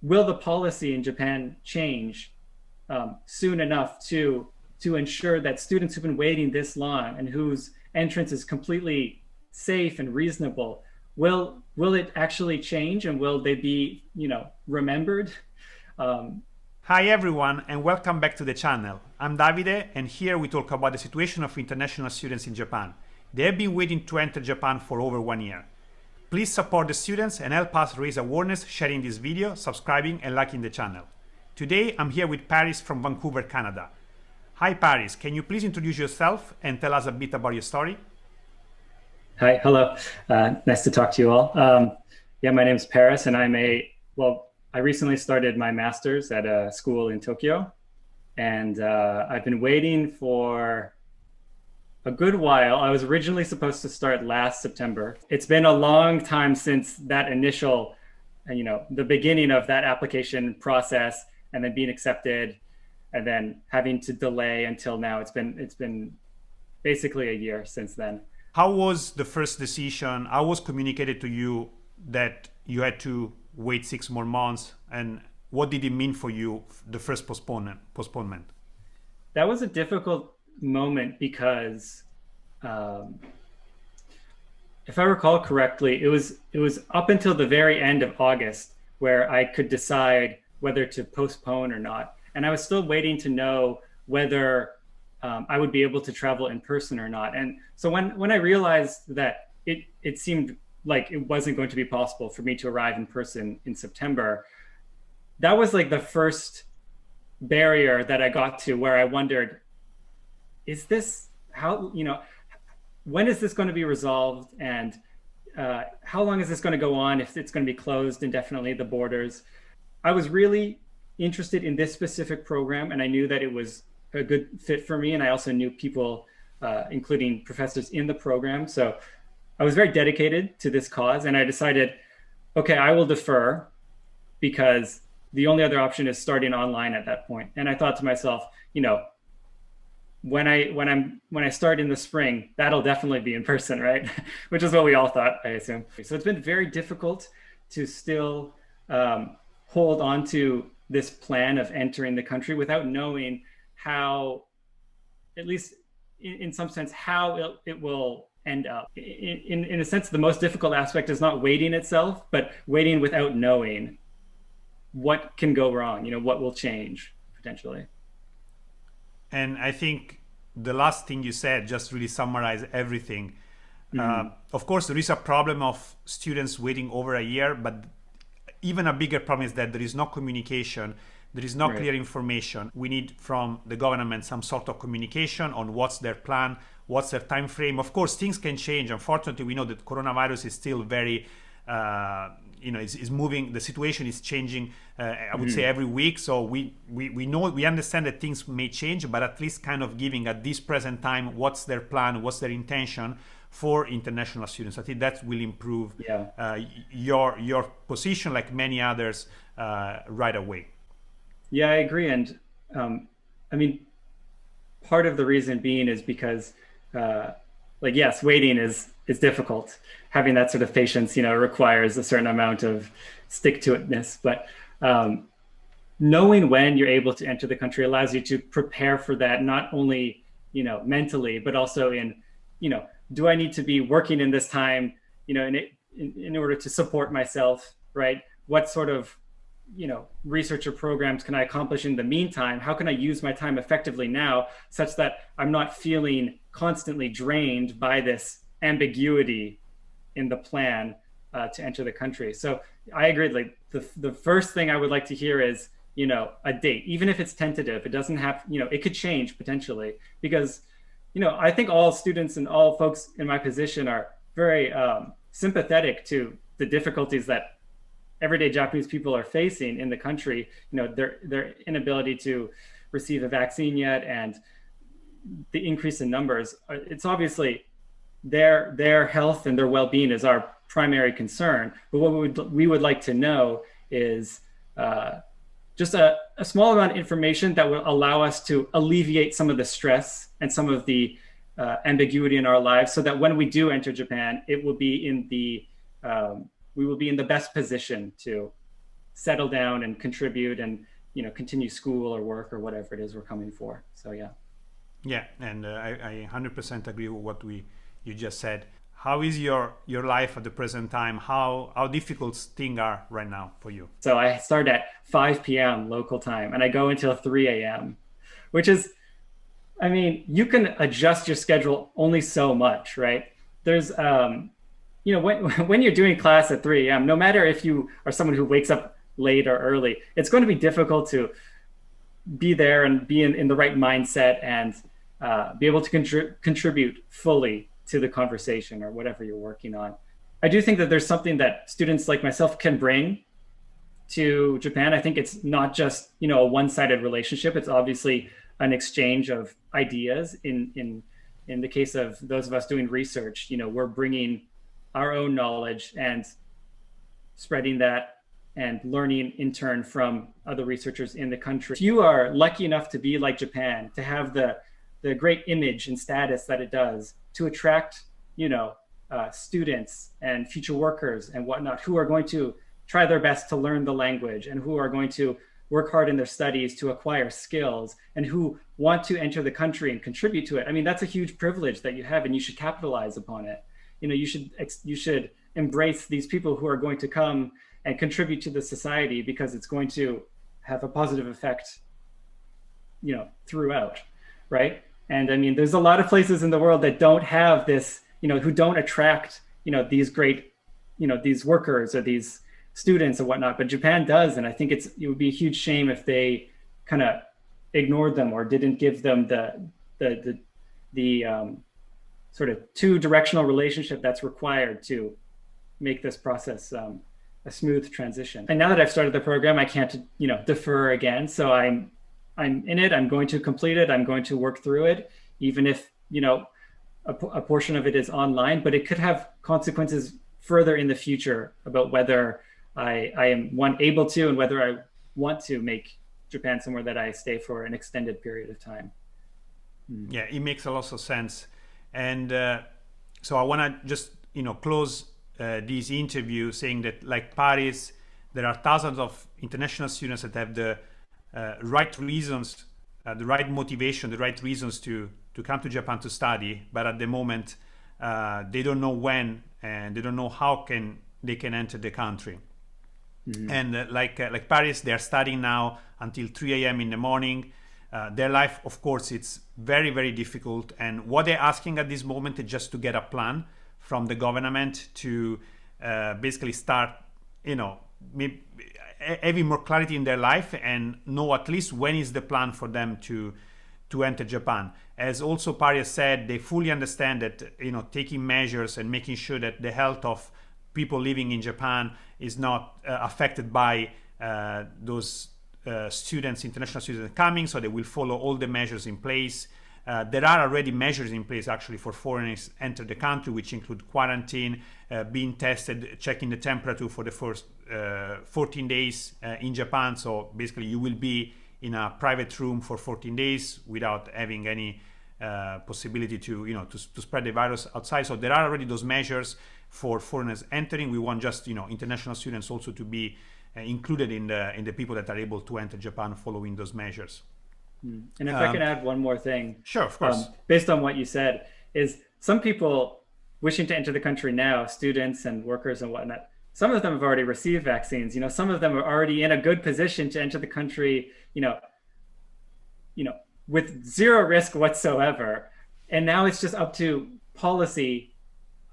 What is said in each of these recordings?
will the policy in Japan change soon enough to ensure that students who've been waiting this long and whose entrance is completely safe and reasonable, will it actually change and will they be, remembered? Um, Hi everyone and welcome back to the channel. I'm Davide and here we talk about the situation of international students in Japan. They have been waiting to enter Japan for over 1 year. Please support the students and help us raise awareness sharing this video, subscribing and liking the channel. Today I'm here with Paris from Vancouver, Canada. Hi Paris, can you please introduce yourself and tell us a bit about your story? Hi, hello. Nice to talk to you all. Yeah, my name is Paris, and I recently started my master's at a school in Tokyo, and I've been waiting for a good while. I was originally supposed to start last September. It's been a long time since that initial, the beginning of that application process, and then being accepted, and then having to delay until now. It's been basically a year since then. How was the first decision? How was communicated to you that you had to wait 6 more months? And what did it mean for you, the first postponement? That was a difficult moment because if I recall correctly, it was up until the very end of August where I could decide whether to postpone or not. And I was still waiting to know whether I would be able to travel in person or not. And so when I realized that it seemed like it wasn't going to be possible for me to arrive in person in September, that was like the first barrier that I got to where I wondered, is this how, when is this going to be resolved? And how long is this going to go on if it's going to be closed indefinitely, the borders? I was really interested in this specific program, and I knew that it was a good fit for me. And I also knew people, including professors in the program. So I was very dedicated to this cause, and I decided, okay, I will defer because the only other option is starting online at that point. And I thought to myself, when I start in the spring, that'll definitely be in person, right? Which is what we all thought, I assume. So it's been very difficult to still hold on to this plan of entering the country without knowing how, at least in some sense, how it will end up. In a sense, the most difficult aspect is not waiting itself, but waiting without knowing what can go wrong, what will change potentially. And I think the last thing you said just really summarized everything. Of course, there is a problem of students waiting over a year, but even a bigger problem is that there is no communication. There is no clear information. We need from the government some sort of communication on what's their plan, what's their time frame. Of course, things can change. Unfortunately, we know that coronavirus is still very, is moving. The situation is changing, I would say, every week. So we know, we understand that things may change, but at least kind of giving at this present time, what's their plan, what's their intention for international students. I think that will improve your position, like many others, right away. Yeah, I agree. And I mean, part of the reason being is because, yes, waiting is difficult. Having that sort of patience, requires a certain amount of stick-to-itness. But knowing when you're able to enter the country allows you to prepare for that, not only, mentally, but also in, do I need to be working in this time, in order to support myself, right? What sort of research or programs can I accomplish in the meantime? How can I use my time effectively now such that I'm not feeling constantly drained by this ambiguity in the plan to enter the country? So I agree. Like the first thing I would like to hear is, a date, even if it's tentative. It doesn't have, it could change potentially because, I think all students and all folks in my position are very sympathetic to the difficulties that everyday Japanese people are facing in the country, their inability to receive a vaccine yet, and the increase in numbers. It's obviously their health and their well-being is our primary concern. But what we would like to know is just a small amount of information that will allow us to alleviate some of the stress and some of the ambiguity in our lives, so that when we do enter Japan, it will be in the we will be in the best position to settle down and contribute and, continue school or work or whatever it is we're coming for. So yeah. Yeah, and I 100% agree with what you just said. How is your life at the present time? How difficult things are right now for you? So I start at 5 p.m. local time and I go until 3 a.m., which is, I mean, you can adjust your schedule only so much, right? There's, when you're doing class at 3 a.m., no matter if you are someone who wakes up late or early, it's going to be difficult to be there and be in the right mindset and be able to contribute fully to the conversation or whatever you're working on. I do think that there's something that students like myself can bring to Japan. I think it's not just, a one-sided relationship. It's obviously an exchange of ideas. In the case of those of us doing research, we're bringing our own knowledge and spreading that and learning in turn from other researchers in the country. If you are lucky enough to be like Japan, to have the great image and status that it does, to attract, students and future workers and whatnot, who are going to try their best to learn the language and who are going to work hard in their studies to acquire skills and who want to enter the country and contribute to it. I mean, that's a huge privilege that you have and you should capitalize upon it. You should embrace these people who are going to come and contribute to the society because it's going to have a positive effect, throughout, right? And I mean, there's a lot of places in the world that don't have this, who don't attract, these great, these workers or these students and whatnot, but Japan does. And I think it would be a huge shame if they kind of ignored them or didn't give them the sort of two-directional relationship that's required to make this process a smooth transition. And now that I've started the program, I can't, defer again. So I'm in it. I'm going to complete it. I'm going to work through it, even if, a portion of it is online, but it could have consequences further in the future about whether I am able to and whether I want to make Japan somewhere that I stay for an extended period of time. Yeah, it makes a lot of sense. And so I want to just, close this interview saying that, like Paris, there are thousands of international students that have the right reasons, the right motivation, the right reasons to come to Japan to study, but at the moment they don't know when and they don't know how they can enter the country. Mm-hmm. And like Paris, they are studying now until 3 a.m. in the morning. Their life, of course, it's very, very difficult. And what they're asking at this moment is just to get a plan from the government to basically start, maybe having more clarity in their life and know at least when is the plan for them to enter Japan. As also Paris said, they fully understand that, taking measures and making sure that the health of people living in Japan is not affected by those students, international students coming, so they will follow all the measures in place. There are already measures in place actually for foreigners enter the country, which include quarantine, being tested, checking the temperature for the first 14 days in Japan. So basically you will be in a private room for 14 days without having any possibility to spread the virus outside. So there are already those measures for foreigners entering. We want just international students also to be included in the people that are able to enter Japan following those measures. And if I can add one more thing. Sure, of course. Based on what you said, is some people wishing to enter the country now, students and workers and whatnot, some of them have already received vaccines. Some of them are already in a good position to enter the country, with zero risk whatsoever. And now it's just up to policy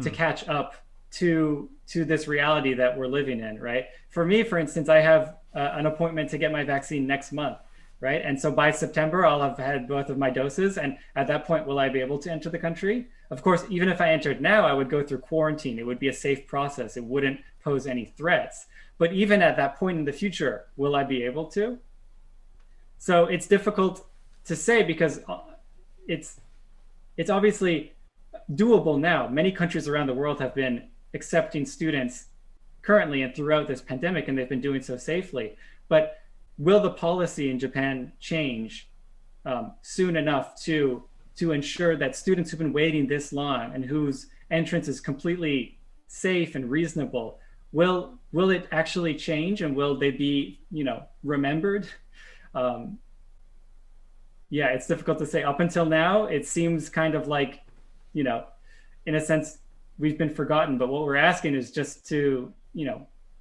to catch up to this reality that we're living in, right? For me, for instance, I have an appointment to get my vaccine next month, right? And so by September, I'll have had both of my doses. And at that point, will I be able to enter the country? Of course, even if I entered now, I would go through quarantine. It would be a safe process. It wouldn't pose any threats. But even at that point in the future, will I be able to? So it's difficult to say because it's obviously doable now. Many countries around the world have been accepting students currently and throughout this pandemic, and they've been doing so safely. But will the policy in Japan change soon enough to ensure that students who've been waiting this long and whose entrance is completely safe and reasonable, will will it actually change and will they be, remembered? Um, yeah, it's difficult to say. Up until now, it seems kind of like, you know, in a sense, we've been forgotten. But what we're asking is just to,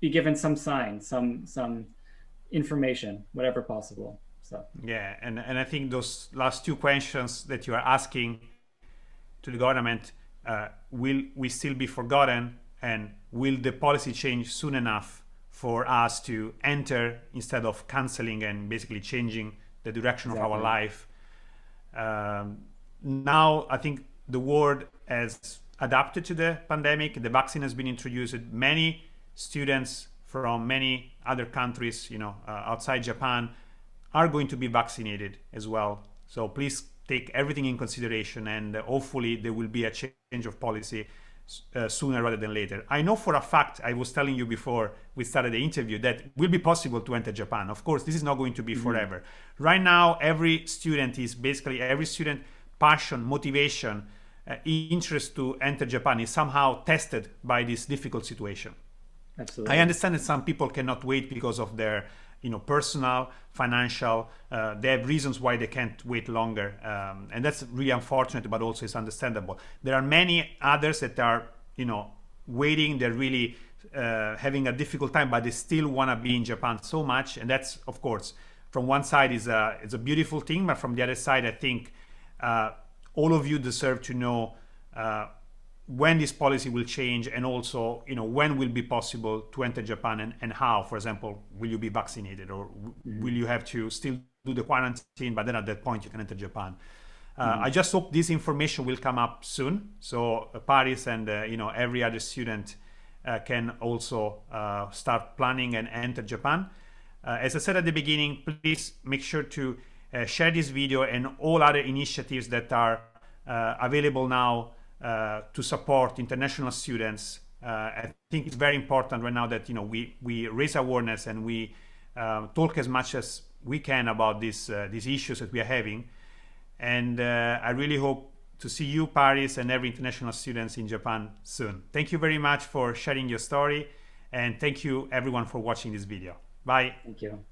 be given some sign, some information, whatever possible. So Yeah, and I think those last two questions that you are asking to the government, will we still be forgotten, and will the policy change soon enough for us to enter instead of canceling and basically changing the direction of our exactly. life? Now I think the world has adapted to the pandemic. The vaccine has been introduced. Many students from many other countries, outside Japan, are going to be vaccinated as well. So please take everything in consideration, and hopefully there will be a change of policy sooner rather than later. I know for a fact, I was telling you before we started the interview, that it will be possible to enter Japan. Of course, this is not going to be Hmm. forever. Right now, every student passion, motivation, interest to enter Japan is somehow tested by this difficult situation. I Absolutely. understand that some people cannot wait because of their, personal, financial. They have reasons why they can't wait longer, and that's really unfortunate. But also, it's understandable. There are many others that are, waiting. They're really having a difficult time, but they still want to be in Japan so much. And that's, of course, from one side is it's a beautiful thing, but from the other side, I think uh, all of you deserve to know. When this policy will change, and also when will be possible to enter Japan, and how. For example, will you be vaccinated, or will Hmm. you have to still do the quarantine, but then at that point you can enter Japan. I Hmm. just hope this information will come up soon, so Paris and every other student can also start planning and enter Japan. As I said at the beginning, please make sure to share this video and all other initiatives that are available now to support international students. I think it's very important right now that we raise awareness, and we talk as much as we can about these issues that we are having. And I really hope to see you, Paris, and every international students in Japan soon. Thank you very much for sharing your story, and thank you everyone for watching this video. Bye. Thank you.